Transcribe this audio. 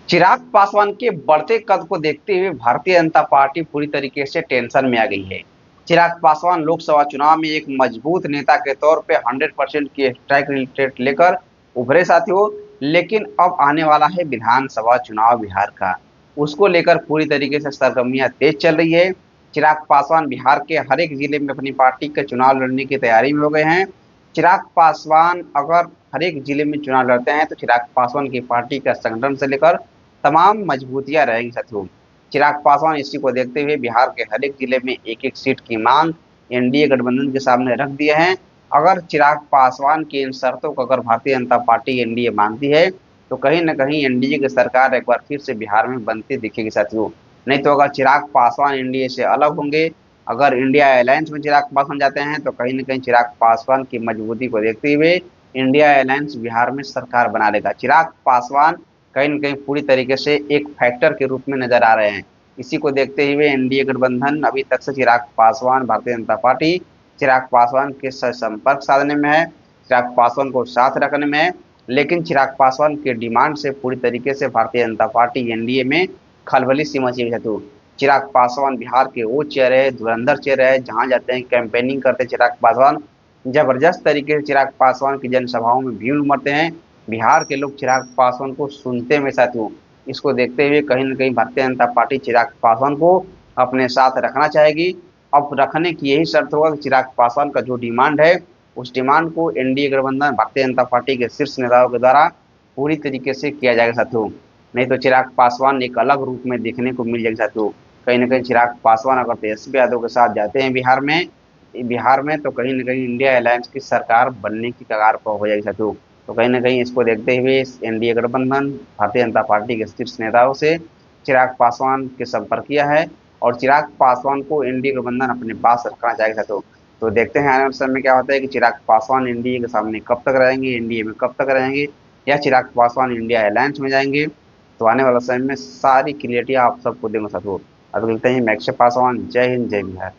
चिराग पासवान के बढ़ते कद को देखते हुए भारतीय जनता पार्टी पूरी तरीके से टेंशन में आ गई है। चिराग पासवान लोकसभा चुनाव में एक मजबूत नेता के तौर पे 100% की स्ट्राइक रेट लेकर उभरे साथियों। लेकिन अब आने वाला है विधानसभा चुनाव बिहार का। उसको लेकर पूरी तरीके से सरगर्मियां तेज चल रही है। चिराग पासवान बिहार के हर एक जिले में अपनी पार्टी के चुनाव लड़ने की तैयारी में हो गए हैं। चिराग पासवान अगर हर एक जिले में चुनाव लड़ते हैं तो चिराग पासवान की पार्टी का संगठन से लेकर तमाम मजबूतियां रहेंगी साथियों। चिराग पासवान इसी को देखते हुए बिहार के हर एक जिले में एक एक सीट की मांग एनडीए गठबंधन के सामने रख दिए हैं। अगर चिराग पासवान की इन शर्तों को अगर भारतीय जनता पार्टी एनडीए मानती है तो कहीं न कहीं एनडीए की सरकार एक बार फिर से बिहार में बनती दिखेगी साथियों। नहीं तो अगर चिराग पासवान एनडीए से अलग होंगे, अगर इंडिया अलायंस में चिराग पासवान जाते हैं तो कहीं न कहीं चिराग पासवान की मजबूती को देखते हुए इंडिया अलायंस बिहार में सरकार बना लेगा। चिराग पासवान कहीं न कहीं पूरी तरीके से एक फैक्टर के रूप में नजर आ रहे हैं। इसी को देखते हुए एनडीए गठबंधन अभी तक से चिराग पासवान भारतीय जनता पार्टी चिराग पासवान के संपर्क साधने में है, चिराग पासवान को साथ रखने में है। लेकिन चिराग पासवान के डिमांड से पूरी तरीके से भारतीय जनता पार्टी एनडीए में खलबली सी मची है। तो चिराग पासवान बिहार के वो चेहरे है, धुरंधर चेहरे है, जहां जाते हैं कैंपेनिंग करते चिराग पासवान जबरदस्त तरीके से चिराग पासवान की जनसभाओं में भीड़ उमड़ते हैं। बिहार के लोग चिराग पासवान को सुनते में साथियों। इसको देखते हुए कहीं न कहीं भारतीय जनता पार्टी चिराग पासवान को अपने साथ रखना चाहेगी। अब रखने की यही शर्त होगा कि चिराग पासवान का जो डिमांड है, उस डिमांड को एनडीए गठबंधन भारतीय जनता पार्टी के शीर्ष नेताओं के द्वारा पूरी तरीके से किया जाएगा साथियों। नहीं तो चिराग पासवान एक अलग रूप में देखने को मिल जाएगा साथियों। कहीं न कहीं चिराग पासवान अगर तेजस्वी यादव के साथ जाते हैं बिहार में तो कहीं न कहीं इंडिया अलायंस की सरकार बनने की कगार पर हो जाएगी साथियों। तो कहीं न कहीं इसको देखते हुए एनडीए गठबंधन भारतीय जनता पार्टी के शीर्ष नेताओं से चिराग पासवान के संपर्क किया है और चिराग पासवान को एनडीए गठबंधन अपने पास रखना चाहेगा साथियों। तो देखते हैं आने वाले समय में क्या होता है कि चिराग पासवान एनडीए के सामने कब तक रहेंगे, एनडीए में कब तक रहेंगे, या चिराग पासवान इंडिया अलायंस में जाएंगे। तो आने वाला समय में सारी क्लियरिटी आप सबको देंगे साथियों। अभी मिलते हैं मैक्स पासवान। जय हिंद, जय बिहार।